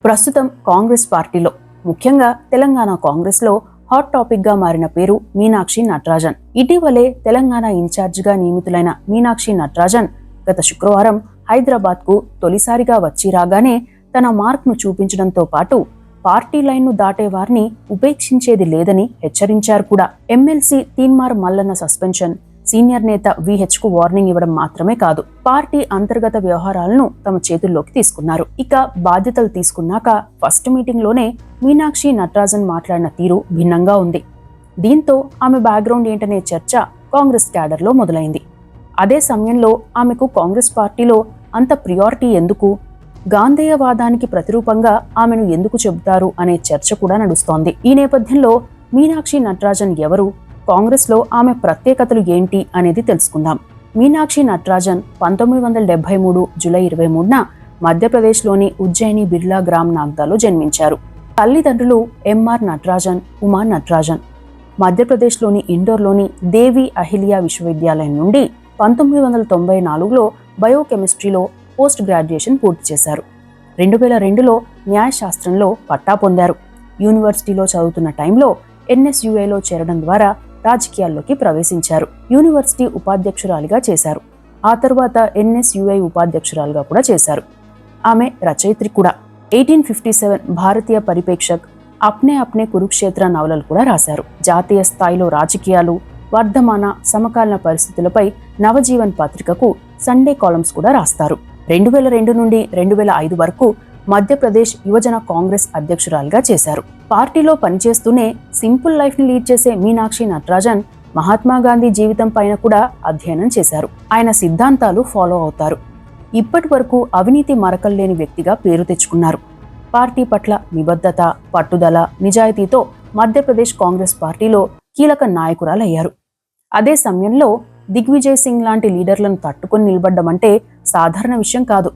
ప్రస్తుతం కాంగ్రెస్ పార్టీలో, ముఖ్యంగా తెలంగాణ కాంగ్రెస్లో హాట్ టాపిక్ గా మారిన పేరు మీనాక్షి నటరాజన్. ఇటీవలే తెలంగాణ ఇన్ఛార్జిగా నియమితులైన మీనాక్షి నటరాజన్ గత శుక్రవారం హైదరాబాద్ కు తొలిసారిగా వచ్చి రాగానే తన మార్క్ ను చూపించడంతో పాటు పార్టీ లైన్ ను దాటే వారిని ఉపేక్షించేది లేదని హెచ్చరించారు కూడా. MLC Teenmar Mallanna suspension, senior నేత VH కు వార్నింగ్ ఇవ్వడం మాత్రమే కాదు, పార్టీ అంతర్గత వ్యవహారాలను తమ చేతుల్లోకి తీసుకున్నారు. ఇక బాధ్యతలు తీసుకున్నాక ఫస్ట్ మీటింగ్ లోనే మీనాక్షి నటరాజన్ మాట్లాడిన తీరు భిన్నంగా ఉంది. దీంతో ఆమె బ్యాక్గ్రౌండ్ ఏంటనే చర్చ కాంగ్రెస్ క్యాడర్ లో మొదలైంది. అదే సమయంలో ఆమెకు కాంగ్రెస్ పార్టీలో అంత ప్రియారిటీ ఎందుకు, గాంధేయవాదానికి ప్రతిరూపంగా ఆమెను ఎందుకు చెబుతారు అనే చర్చ కూడా నడుస్తోంది. ఈ నేపథ్యంలో మీనాక్షి నటరాజన్ ఎవరు, కాంగ్రెస్ లో ఆమె ప్రత్యేకతలు ఏంటి అనేది తెలుసుకుందాం. మీనాక్షి నటరాజన్ 1973 జూలై 23న మధ్యప్రదేశ్లోని ఉజ్జయిని బిర్లా గ్రామ్ నాగ్దాలో జన్మించారు. తల్లిదండ్రులు MR నటరాజన్, ఉమా నటరాజన్. మధ్యప్రదేశ్లోని ఇండోర్లోని దేవి అహిల్యా విశ్వవిద్యాలయం నుండి 1994లో బయోకెమిస్ట్రీలో పోస్ట్ గ్రాడ్యుయేషన్ పూర్తి చేశారు. 2002లో న్యాయశాస్త్రంలో పట్టా పొందారు. యూనివర్సిటీలో చదువుతున్న టైంలో NSUAలో చేరడం ద్వారా రాజకీయాల్లోకి ప్రవేశించారు. యూనివర్సిటీ ఉపాధ్యక్షురాలిగా చేశారు. ఆ తర్వాత NSUA ఉపాధ్యక్షురాలుగా కూడా చేశారు. ఆమె రచయిత్రి కూడా. 1857 భారతీయ పరిపేక్షక్, అప్నే అప్నే కురుక్షేత్ర నవలలు కూడా రాశారు. జాతీయ స్థాయిలో రాజకీయాలు, వర్ధమాన సమకాలీన పరిస్థితులపై నవజీవన్ పత్రికకు సండే కాలమ్స్ కూడా రాస్తారు. 2002 నుండి 2005 వరకు మధ్యప్రదేశ్ యువజన కాంగ్రెస్ అధ్యక్షురాలిగా చేశారు. పార్టీలో పనిచేస్తూనే సింపుల్ లైఫ్ ని లీడ్ చేసే మీనాక్షి నటరాజన్ మహాత్మా గాంధీ జీవితం పైన కూడా అధ్యయనం చేశారు. ఆయన సిద్ధాంతాలు ఫాలో అవుతారు. ఇప్పటి వరకు అవినీతి మరకల్లేని వ్యక్తిగా పేరు తెచ్చుకున్నారు. పార్టీ పట్ల నిబద్ధత, పట్టుదల, నిజాయితీతో మధ్యప్రదేశ్ కాంగ్రెస్ పార్టీలో కీలక నాయకురాలయ్యారు. అదే సమయంలో దిగ్విజయ్ సింగ్ లాంటి లీడర్లను తట్టుకొని నిలబడ్డమంటే సాధారణ విషయం కాదు.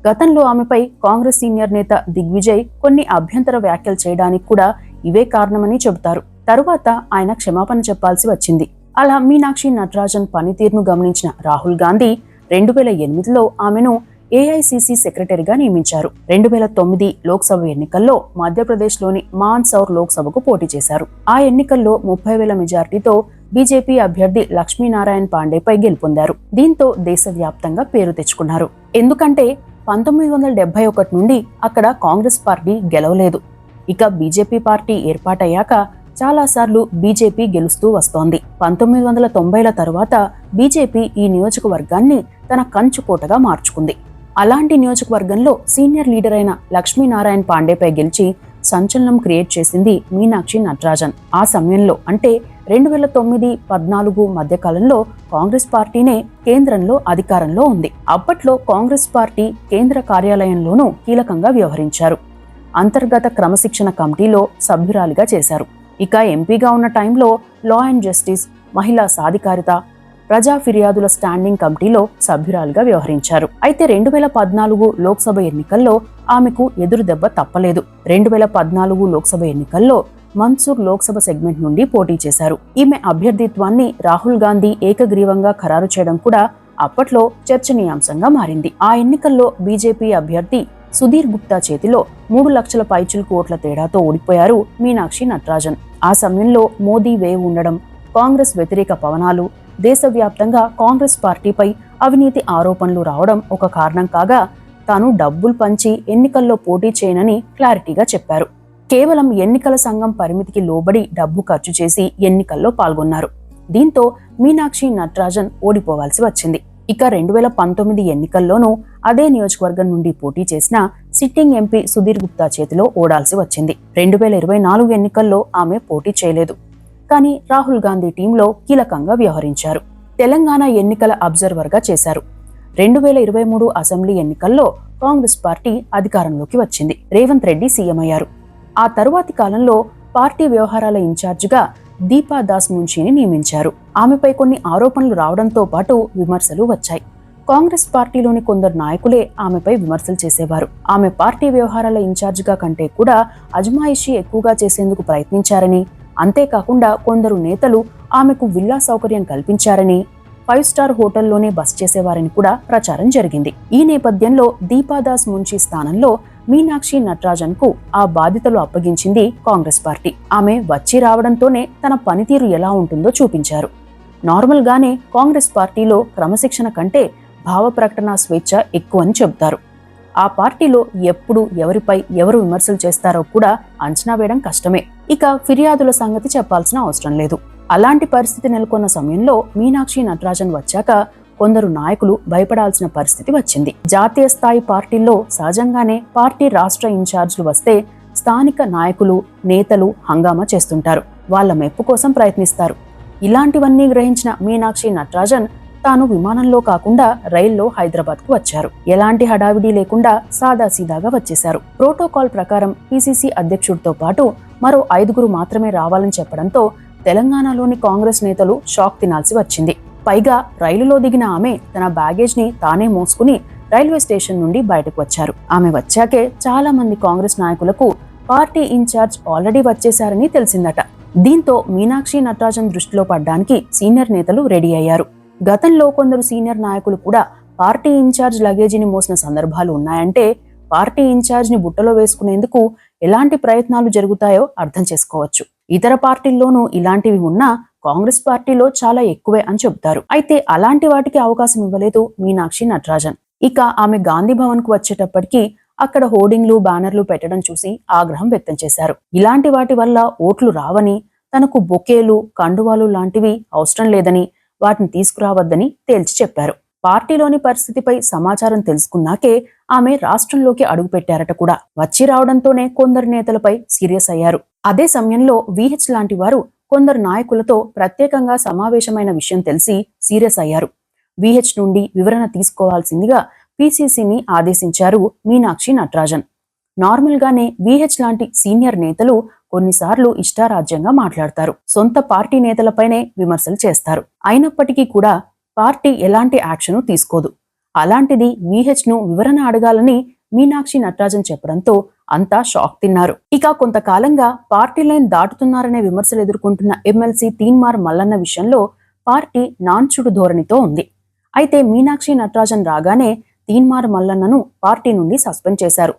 గతంలో ఆమెపై కాంగ్రెస్ సీనియర్ నేత దిగ్విజయ్ కొన్ని అభ్యంతర వ్యాఖ్యలు చేయడానికి కూడా ఇవే కారణమని చెబుతారు. తరువాత ఆయన క్షమాపణ చెప్పాల్సి వచ్చింది. అలా మీనాక్షి నటరాజన్ పనితీరును గమనించిన రాహుల్ గాంధీ 2008లో ఆమెను AICC సెక్రటరీగా నియమించారు. 2009 లోక్సభ ఎన్నికల్లో మధ్యప్రదేశ్లోని మాన్సౌర్ లోక్సభకు పోటీ చేశారు. ఆ ఎన్నికల్లో 30,000 మెజార్టీతో బీజేపీ అభ్యర్థి లక్ష్మీనారాయణ పాండేపై గెలుపొందారు. దీంతో దేశవ్యాప్తంగా పేరు తెచ్చుకున్నారు. ఎందుకంటే 1971 నుండి అక్కడ కాంగ్రెస్ పార్టీ గెలవలేదు. ఇక బీజేపీ పార్టీ ఏర్పాటయ్యాక చాలాసార్లు బీజేపీ గెలుస్తూ వస్తోంది. 1990ల తర్వాత బీజేపీ ఈ నియోజకవర్గాన్ని తన కంచుకోటగా మార్చుకుంది. అలాంటి నియోజకవర్గంలో సీనియర్ లీడర్ అయిన లక్ష్మీనారాయణ పాండేపై గెలిచి సంచలనం క్రియేట్ చేసింది మీనాక్షి నటరాజన్. ఆ సమయంలో అంటే 2009-14 మధ్యకాలంలో కాంగ్రెస్ పార్టీనే కేంద్రంలో అధికారంలో ఉంది. అప్పట్లో కాంగ్రెస్ పార్టీ కేంద్ర కార్యాలయంలోనూ కీలకంగా వ్యవహరించారు. అంతర్గత క్రమశిక్షణ కమిటీలో సభ్యురాలిగా చేశారు. ఇక ఎంపీగా ఉన్న టైంలో లా అండ్ జస్టిస్, మహిళా సాధికారిత, ప్రజా ఫిర్యాదుల స్టాండింగ్ కమిటీలో సభ్యురాలుగా వ్యవహరించారు. అయితే 2014 లోక్సభ ఎన్నికల్లో ఆమెకు ఎదురు దెబ్బ తప్పలేదు. 2014 లోక్సభ ఎన్నికల్లో మన్సూర్ లోక్సభ సెగ్మెంట్ నుండి పోటీ చేశారు. ఈమె అభ్యర్థిత్వాన్ని రాహుల్ గాంధీ ఏకగ్రీవంగా ఖరారు చేయడం కూడా అప్పట్లో చర్చనీయాంశంగా మారింది. ఆ ఎన్నికల్లో బీజేపీ అభ్యర్థి సుధీర్ గుప్తా చేతిలో 3 లక్షల పైచిలుకు ఓట్ల తేడాతో ఓడిపోయారు మీనాక్షి నటరాజన్. ఆ సమయంలో మోదీ వేవ్ ఉండడం, కాంగ్రెస్ వ్యతిరేక పవనాలు, దేశవ్యాప్తంగా కాంగ్రెస్ పార్టీపై అవినీతి ఆరోపణలు రావడం ఒక కారణం కాగా, తాను డబ్బులు పంచి ఎన్నికల్లో పోటీ చేయనని క్లారిటీగా చెప్పారు. కేవలం ఎన్నికల సంఘం పరిమితికి లోబడి డబ్బు ఖర్చు చేసి ఎన్నికల్లో పాల్గొన్నారు. దీంతో మీనాక్షి నటరాజన్ ఓడిపోవాల్సి వచ్చింది. ఇక 2019 ఎన్నికల్లోనూ అదే నియోజకవర్గం నుండి పోటీ చేసిన సిట్టింగ్ ఎంపీ సుధీర్ గుప్తా చేతిలో ఓడాల్సి వచ్చింది. 2024 ఎన్నికల్లో ఆమె పోటీ చేయలేదు. కానీ రాహుల్ గాంధీ టీంలో కీలకంగా వ్యవహరించారు. తెలంగాణ ఎన్నికల అబ్జర్వర్గా చేశారు. 2023 అసెంబ్లీ ఎన్నికల్లో కాంగ్రెస్ పార్టీ అధికారంలోకి వచ్చింది. రేవంత్ రెడ్డి సీఎం అయ్యారు. ఆ తరువాతి కాలంలో పార్టీ వ్యవహారాల ఇన్ఛార్జిగా దీపా దాస్ మున్షిని నియమించారు. ఆమెపై కొన్ని ఆరోపణలు రావడంతో పాటు విమర్శలు వచ్చాయి. కాంగ్రెస్ పార్టీలోని కొందరు నాయకులే ఆమెపై విమర్శలు చేసేవారు. ఆమె పార్టీ వ్యవహారాల ఇన్ఛార్జిగా కంటే కూడా అజమాయిషీ ఎక్కువగా చేసేందుకు ప్రయత్నించారని, అంతేకాకుండా కొందరు నేతలు ఆమెకు విల్లా సౌకర్యం కల్పించారని, 5 స్టార్ హోటల్లోనే బస చేసేవారని కూడా ప్రచారం జరిగింది. ఈ నేపథ్యంలో దీపాదాస్ మున్షి స్థానంలో మీనాక్షి నటరాజన్ కు ఆ బాధ్యతలు అప్పగించింది కాంగ్రెస్ పార్టీ. ఆమె వచ్చి రావడంతోనే తన పనితీరు ఎలా ఉంటుందో చూపించారు. నార్మల్ గానే కాంగ్రెస్ పార్టీలో క్రమశిక్షణ కంటే భావ ప్రకటన స్వేచ్ఛ ఎక్కువని చెబుతారు. ఆ పార్టీలో ఎప్పుడు ఎవరిపై ఎవరు విమర్శలు చేస్తారో కూడా అంచనా వేయడం కష్టమే. ఇక ఫిర్యాదుల సంగతి చెప్పాల్సిన అవసరం లేదు. అలాంటి పరిస్థితి నెలకొన్న సమయంలో మీనాక్షి నటరాజన్ వచ్చాక కొందరు నాయకులు భయపడాల్సిన పరిస్థితి వచ్చింది. జాతీయ స్థాయి పార్టీల్లో సహజంగానే పార్టీ రాష్ట్ర ఇన్ఛార్జ్లు వస్తే స్థానిక నాయకులు, నేతలు హంగామా చేస్తుంటారు. వాళ్ళ మెప్పు కోసం ప్రయత్నిస్తారు. ఇలాంటివన్నీ గ్రహించిన మీనాక్షి నటరాజన్ తాను విమానంలో కాకుండా రైల్లో హైదరాబాద్ కు వచ్చారు. ఎలాంటి హడావిడి లేకుండా సాదాసీదాగా వచ్చేశారు. ప్రోటోకాల్ ప్రకారం పిసిసి అధ్యక్షుడితో పాటు మరో 5 మాత్రమే రావాలని చెప్పడంతో తెలంగాణలోని కాంగ్రెస్ నేతలు షాక్ తినాల్సి వచ్చింది. పైగా రైలులో దిగిన ఆమె తన బ్యాగేజ్ ని తానే మోసుకుని రైల్వే స్టేషన్ నుండి బయటకు వచ్చారు. ఆమె వచ్చాకే చాలా మంది కాంగ్రెస్ నాయకులకు పార్టీ ఇన్ఛార్జ్ ఆల్రెడీ వచ్చేశారని తెలిసిందట. దీంతో మీనాక్షి నటరాజన్ దృష్టిలో పడ్డానికి సీనియర్ నేతలు రెడీ అయ్యారు. గతంలో కొందరు సీనియర్ నాయకులు కూడా పార్టీ ఇన్ఛార్జ్ లగేజీని మోసిన సందర్భాలు ఉన్నాయంటే పార్టీ ఇన్ఛార్జ్ ని బుట్టలో వేసుకునేందుకు ఎలాంటి ప్రయత్నాలు జరుగుతాయో అర్థం చేసుకోవచ్చు. ఇతర పార్టీల్లోనూ ఇలాంటివి ఉన్నా కాంగ్రెస్ పార్టీలో చాలా ఎక్కువే అని చెబుతారు. అయితే అలాంటి వాటికి అవకాశం ఇవ్వలేదు మీనాక్షి నటరాజన్. ఇక ఆమె గాంధీ భవన్ కు వచ్చేటప్పటికి అక్కడ హోర్డింగ్లు, బ్యానర్లు పెట్టడం చూసి ఆగ్రహం వ్యక్తం చేశారు. ఇలాంటి వాటి వల్ల ఓట్లు రావని, తనకు బొకేలు, కండువాలు లాంటివి అవసరం లేదని, వాటిని తీసుకురావద్దని తేల్చి చెప్పారు. పార్టీలోని పరిస్థితిపై సమాచారం తెలుసుకున్నాకే ఆమె రాష్ట్రంలోకి అడుగుపెట్టారట కూడా. వచ్చి రావడంతోనే కొందరు నేతలపై సీరియస్ అయ్యారు. అదే సమయంలో విహెచ్ లాంటి వారు కొందరు నాయకులతో ప్రత్యేకంగా సమావేశమైన విషయం తెలిసి సీరియస్ అయ్యారు. విహెచ్ నుండి వివరణ తీసుకోవాల్సిందిగా పిసిసిని ఆదేశించారు మీనాక్షి నటరాజన్. నార్మల్ గానే విహెచ్ లాంటి సీనియర్ నేతలు కొన్నిసార్లు ఇష్టారాజ్యంగా మాట్లాడతారు. సొంత పార్టీ నేతలపైనే విమర్శలు చేస్తారు. అయినప్పటికీ కూడా పార్టీ ఎలాంటి యాక్షన్ తీసుకోదు. అలాంటిది విహెచ్ ను వివరణ అడగాలని మీనాక్షి నటరాజన్ చెప్పడంతో అంతా షాక్ తిన్నారు. ఇక కొంతకాలంగా పార్టీ లైన్ దాటుతున్నారనే విమర్శలు ఎదుర్కొంటున్న ఎమ్మెల్సీ తీన్మార్ మల్లన్న విషయంలో పార్టీ నాన్చుడు ధోరణితో ఉంది. అయితే మీనాక్షి నటరాజన్ రాగానే తీన్మార్ మల్లన్నను పార్టీ నుండి సస్పెండ్ చేశారు.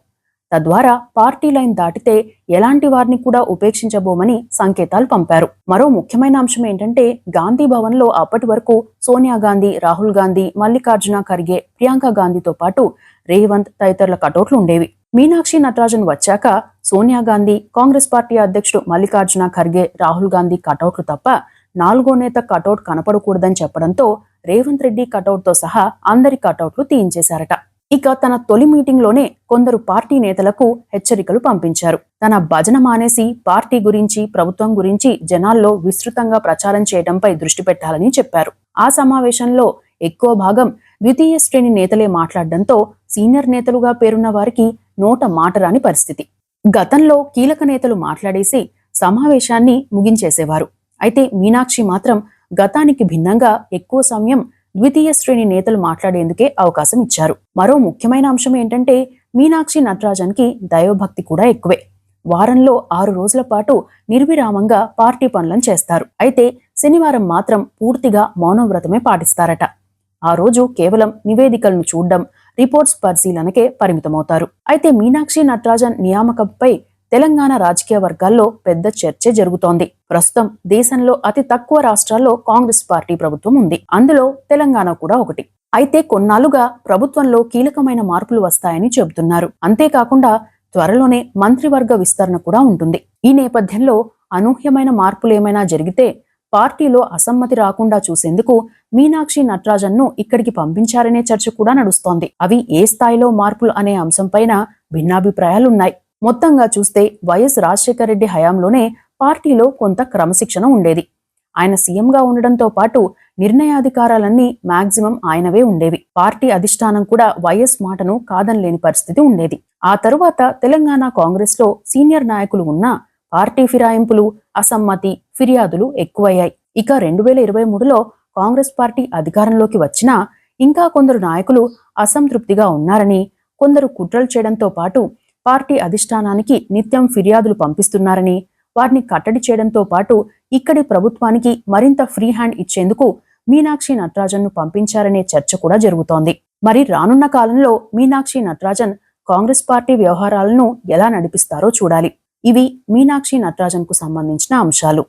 తద్వారా పార్టీ లైన్ దాటితే ఎలాంటి వారిని కూడా ఉపేక్షించబోమని సంకేతాలు పంపారు. మరో ముఖ్యమైన అంశం ఏంటంటే గాంధీ భవన్ లో అప్పటి వరకు సోనియా గాంధీ, రాహుల్ గాంధీ, మల్లికార్జున ఖర్గే, ప్రియాంక గాంధీతో పాటు రేవంత్ తదితరుల కటౌట్లు ఉండేవి. మీనాక్షి నటరాజన్ వచ్చాక సోనియా గాంధీ, కాంగ్రెస్ పార్టీ అధ్యక్షుడు మల్లికార్జున ఖర్గే, రాహుల్ గాంధీ కటౌట్లు తప్ప 4వ నేత కటౌట్ కనపడకూడదని చెప్పడంతో రేవంత్ రెడ్డి కటౌట్ తో సహా అందరి కటౌట్లు తీయించేశారట. ఇక తన తొలి మీటింగ్ లోనే కొందరు పార్టీ నేతలకు హెచ్చరికలు పంపించారు. తన భజన మానేసి పార్టీ గురించి, ప్రభుత్వం గురించి జనాల్లో విస్తృతంగా ప్రచారం చేయడంపై దృష్టి పెట్టాలని చెప్పారు. ఆ సమావేశంలో ఎక్కువ భాగం ద్వితీయ శ్రేణి నేతలే మాట్లాడడంతో సీనియర్ నేతలుగా పేరున్న వారికి నోట మాట రాని పరిస్థితి. గతంలో కీలక నేతలు మాట్లాడేసి సమావేశాన్ని ముగించేసేవారు. అయితే మీనాక్షి మాత్రం గతానికి భిన్నంగా ఎక్కువ సమయం ద్వితీయ శ్రేణి నేతలు మాట్లాడేందుకే అవకాశం ఇచ్చారు. మరో ముఖ్యమైన అంశం ఏంటంటే మీనాక్షి నటరాజన్ కి దైవభక్తి కూడా ఎక్కువే. వారంలో 6 రోజుల పాటు నిర్విరామంగా పార్టీ పనులను చేస్తారు. అయితే శనివారం మాత్రం పూర్తిగా మౌనవ్రతమే పాటిస్తారట. ఆ రోజు కేవలం నివేదికలను చూడడం, రిపోర్ట్స్ పరిశీలనకే పరిమితమవుతారు. అయితే మీనాక్షి నటరాజన్ నియామకంపై తెలంగాణ రాజకీయ వర్గాల్లో పెద్ద చర్చే జరుగుతోంది. ప్రస్తుతం దేశంలో అతి తక్కువ రాష్ట్రాల్లో కాంగ్రెస్ పార్టీ ప్రభుత్వం ఉంది. అందులో తెలంగాణ కూడా ఒకటి. అయితే కొన్నాళ్లుగా ప్రభుత్వంలో కీలకమైన మార్పులు వస్తాయని చెబుతున్నారు. అంతేకాకుండా త్వరలోనే మంత్రివర్గ విస్తరణ కూడా ఉంటుంది. ఈ నేపథ్యంలో అనూహ్యమైన మార్పులేమైనా జరిగితే పార్టీలో అసమ్మతి రాకుండా చూసేందుకు మీనాక్షి నటరాజన్ ను ఇక్కడికి పంపించారనే చర్చ కూడా నడుస్తోంది. అవి ఏ స్థాయిలో మార్పులు అనే అంశంపైన భిన్నాభిప్రాయాలున్నాయి. మొత్తంగా చూస్తే వైఎస్ రాజశేఖర రెడ్డి హయాంలోనే పార్టీలో కొంత క్రమశిక్షణ ఉండేది. ఆయన సీఎంగా ఉండడంతో పాటు నిర్ణయాధికారాలన్నీ మాక్సిమం ఆయనవే ఉండేవి. పార్టీ అధిష్టానం కూడా వైఎస్ మాటను కాదనలేని పరిస్థితి ఉండేది. ఆ తరువాత తెలంగాణ కాంగ్రెస్ లో సీనియర్ నాయకులు ఉన్నా పార్టీ ఫిరాయింపులు, అసమ్మతి, ఫిర్యాదులు ఎక్కువయ్యాయి. ఇక 2023లో కాంగ్రెస్ పార్టీ అధికారంలోకి వచ్చినా ఇంకా కొందరు నాయకులు అసంతృప్తిగా ఉన్నారని, కొందరు కుట్రలు చేయడంతో పాటు పార్టీ అధిష్టానానికి నిత్యం ఫిర్యాదులు పంపిస్తున్నారని, వారిని కట్టడి చేయడంతో పాటు ఇక్కడి ప్రభుత్వానికి మరింత ఫ్రీ హ్యాండ్ ఇచ్చేందుకు మీనాక్షి నటరాజన్ ను పంపించారనే చర్చ కూడా జరుగుతోంది. మరి రానున్న కాలంలో మీనాక్షి నటరాజన్ కాంగ్రెస్ పార్టీ వ్యవహారాలను ఎలా నడిపిస్తారో చూడాలి. ఇవి మీనాక్షి నటరాజన్ కు సంబంధించిన అంశాలు.